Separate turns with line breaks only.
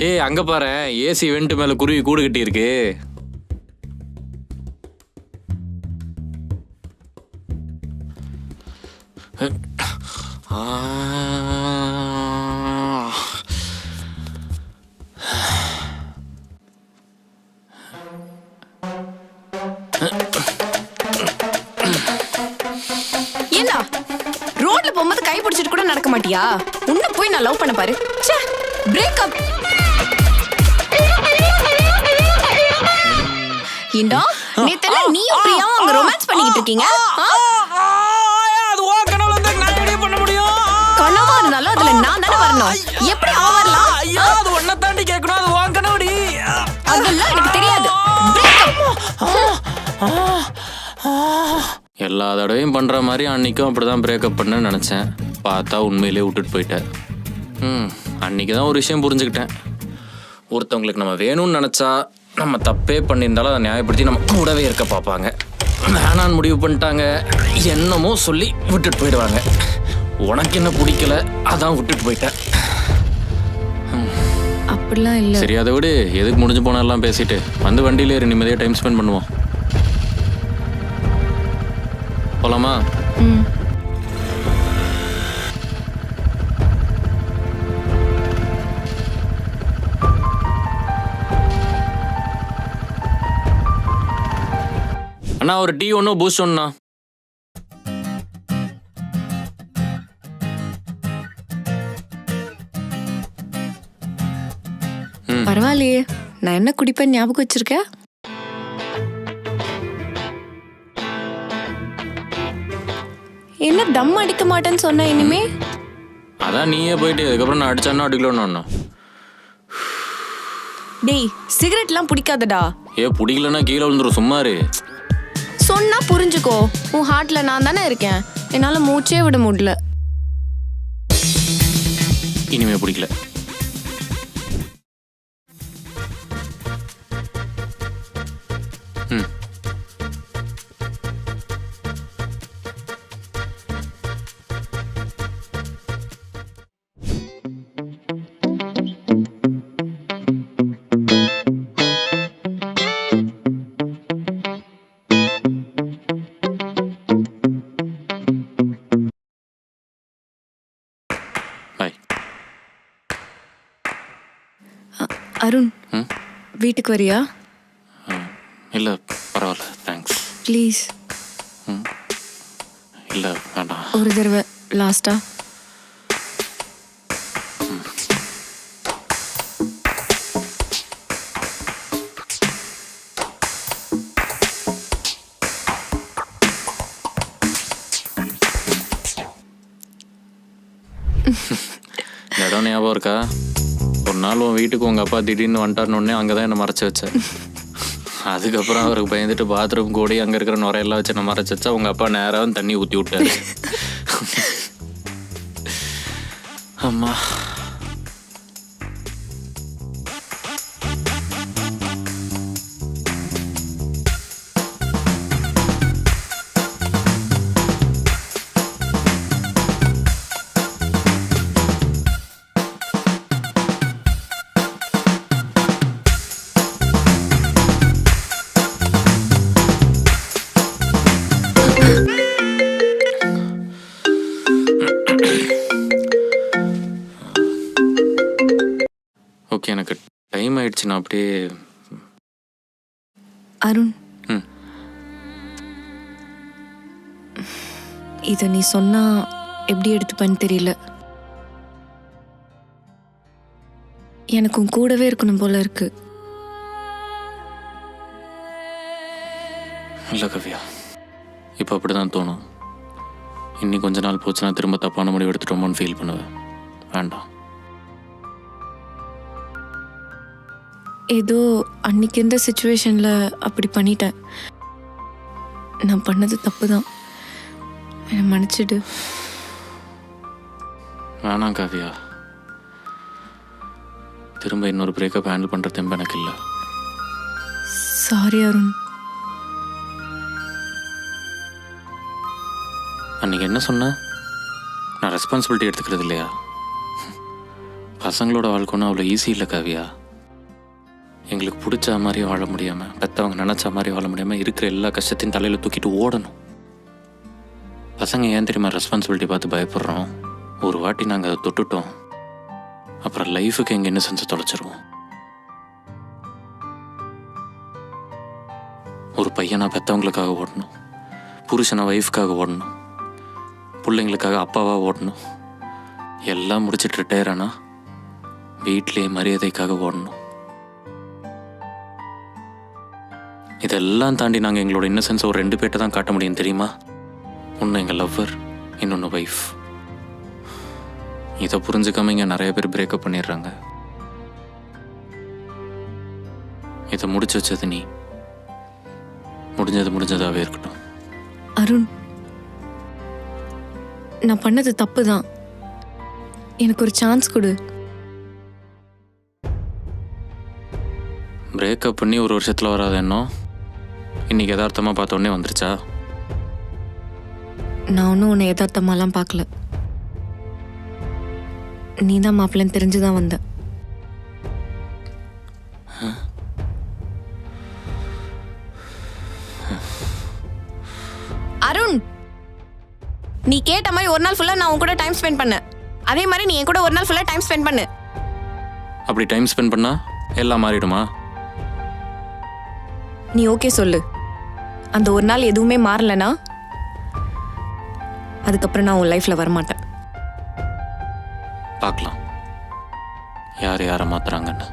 ஏய் அங்க பாரு, ஏசி வெண்ட் மேல குருவி கூடு கட்டி இருக்கு.
ஏண்டா ரோட்ல போகும்போது கை பிடிச்சிட்டு கூட நடக்க மாட்டியா? உன்ன போய் நான் லவ் பண்ண பாரு. ச்சே, பிரேக்கப். ஏண்டா நேத்தெல்லாம் நீயும் பிரியாவும் அங்க ரொமான்ஸ் பண்ணிக்கிட்டு இருக்கீங்க.
அது ஓ கனவுல இருந்தா நான் எப்படி பண்ண முடியும்?
கனவா இருந்தாலும் அதுல நான் தானே வரணும். எப்படி அவன் வரலாம்?
ஐயோ அது ஒன்ன தாண்டி கேட்கணும். அது ஓ கனவுடி.
அதெல்லாம் எனக்கு தெரியாது.
எல்லா தடவையும் பண்ற மாதிரி அன்னைக்கும் அப்படிதான் பிரேக்கப் பண்ணேன்னு நினைச்சேன். பார்த்தா உண்மையிலேயே விட்டுட்டு போயிட்டேன். அன்னைக்கு தான் ஒரு விஷயம் புரிஞ்சுக்கிட்டேன். ஒருத்தவங்களுக்கு நம்ம வேணும்னு நினச்சா நம்ம தப்பே பண்ணியிருந்தாலும் அதை நியாயப்படுத்தி நம்ம கூடவே இருக்க பார்ப்பாங்க. வேணான்னு முடிவு பண்ணிட்டாங்க என்னமோ சொல்லி விட்டுட்டு போயிடுவாங்க. உனக்கு என்ன பிடிக்கல அதான் விட்டுட்டு போயிட்டேன்.
அப்படிலாம் இல்லை.
சரி அதை விடு, எதுக்கு முடிஞ்சு போனாலாம் பேசிட்டு வந்து வண்டியில ஏறி நிம்மதியாக டைம் ஸ்பெண்ட் பண்ணுவோம். போலாமா? அண்ணா ஒரு டீ ஒன்றும் பூஸ்ட் ஒன்றுண்ணா.
பரவாயில்லையே, நான் என்ன குடிப்பேன் ஞாபகம் வச்சிருக்கேன். என்ன தம் அடிக்க மாட்டேன்னு சொன்ன இனிமே?
அதான் நீயே போயிட்டு அதுக்கப்புறம் நான் அடிச்சானா அடிக்கலன்னு.
டேய் சிகரெட்லாம் பிடிக்காதடா.
ஏ பிடிக்கலன்னா கீழே விழுந்துரும், சும்மாரு.
சொன்னா புரிஞ்சுக்கோ, உன் ஹார்ட்ல நான் தானே இருக்கேன். என்னால மூச்சே விட முடியல.
இனிமே பிடிக்கல.
அருண், வீட்டுக்கு வரியா?
இல்லை பரவாயில்ல, தேங்க்ஸ்.
ப்ளீஸ்.
இல்லை வேண்டாம்.
ஒரு தடவை லாஸ்டா.
இடம் ஞாபகம் இருக்கா? ஒரு நாள் உன் வீட்டுக்கு உங்கள் அப்பா திடீர்னு வந்துட்டாருன்னு அங்கே தான் என்னை மறைச்சி வச்சேன். அதுக்கப்புறம் அவருக்கு பயந்துட்டு பாத்ரூம் கூடி அங்கே இருக்கிற நுரையெல்லாம் வச்சு என்ன மறைச்சி வச்சா உங்கள் அப்பா நேராக தண்ணி ஊற்றி விட்டாரு. அம்மா ஓகே, எனக்கு டைம் ஆயிடுச்சு. நான் அப்படியே
அருண், இதை நீ சொன்னா எப்படி எடுத்துப்பேன்னு தெரியல. எனக்கும் கூடவே இருக்கணும் போல இருக்கு.
இல்லை கவ்யா, இப்போ அப்படி தான் தோணும். இன்னி கொஞ்ச நாள் போச்சுன்னா திரும்ப தப்பான முடிவு எடுத்துட்டோமோன்னு ஃபீல் பண்ணுவேன். வேண்டாம்.
ஏதோ அன்னைக்கு இருந்த சிச்சுவேஷனில் அப்படி பண்ணிட்டேன். நான் பண்ணது தப்பு தான், என்னை மன்னிச்சிடு.
வேணாம் காவியா, திரும்ப இன்னொரு பிரேக்கப் ஹேண்டில் பண்ணுற தெம்பு எனக்கு இல்லை.
சாரி அருண்.
அன்னைக்கு என்ன சொன்ன? நான் ரெஸ்பான்சிபிலிட்டி எடுத்துக்கிறது இல்லையா? பசங்களோட வாழ்க்கைன்னு அவ்வளோ ஈஸி இல்லை காவியா. எங்களுக்கு பிடிச்ச மாதிரி வாழ முடியாமல், பெற்றவங்க நினச்ச மாதிரி வாழ முடியாமல் இருக்கிற எல்லா கஷ்டத்தையும் தலையில் தூக்கிட்டு ஓடணும். பசங்க ஏன் தெரியுமா ரெஸ்பான்சிபிலிட்டி பார்த்து பயப்படுறோம்? ஒரு வாட்டி நாங்கள் அதை தொட்டுட்டோம், அப்புறம் லைஃபுக்கு எங்கள் இன்னசென்ஸை தொலைச்சிருவோம். ஒரு பையனா பெற்றவங்களுக்காக ஓடணும், புருஷனை ஒய்ஃப்காக ஓடணும், பிள்ளைங்களுக்காக அப்பாவாக ஓடணும். எல்லாம் முடிச்சுட்டு ரிட்டையர் ஆனால் வீட்டிலேயே மரியாதைக்காக ஓடணும். இதெல்லாம் தாண்டி நாங்கள் எங்களோட இன்னசென்ஸை ஒரு 2 பேர்ட்ட தான் காட்ட முடியும் தெரியுமா? ஒன்று எங்கள் லவ்வர், இன்னொன்று ஒய்ஃப். இதை புரிஞ்சுக்காம இங்கே நிறைய பேர் பிரேக்கப் பண்ணிடுறாங்க. இதை முடிச்சு வச்சது நீ. முடிஞ்சதாகவே இருக்கட்டும்.
அருண், நான் பண்ணது தப்பு தான். எனக்கு ஒரு சான்ஸ் கொடு.
பிரேக்கப் பண்ணி ஒரு வருஷத்தில் வராத எண்ணம் இன்னைக்கு யதார்த்தமாக பார்த்த உடனே வந்துருச்சா?
நான் ஒன்றும் உன்னை யதார்த்தமாலாம் பார்க்கல. நீ தான் மாப்பிள்ளைன்னு தெரிஞ்சுதான் வந்த. அருண், நீ கேட்ட மாதிரி ஒரு நாள் ஃபுல்லா நான் உன் கூட டைம் ஸ்பெண்ட் பண்ணேன். அதே மாதிரி நீ என் கூட ஒரு நாள் ஃபுல்லா டைம் ஸ்பெண்ட் பண்ணு.
அப்படி டைம் ஸ்பெண்ட் பண்ணா எல்லாம் மாறிடுமா?
நீ ஓகே சொல்லு. அந்த ஒரு நாள் எதுவுமே மாறலனா அதுக்கப்புறம் நான் உன் லைஃப்ல வரமாட்டேன்.
பார்க்கலாம் யார் யாரை மாத்துறாங்கன்னு.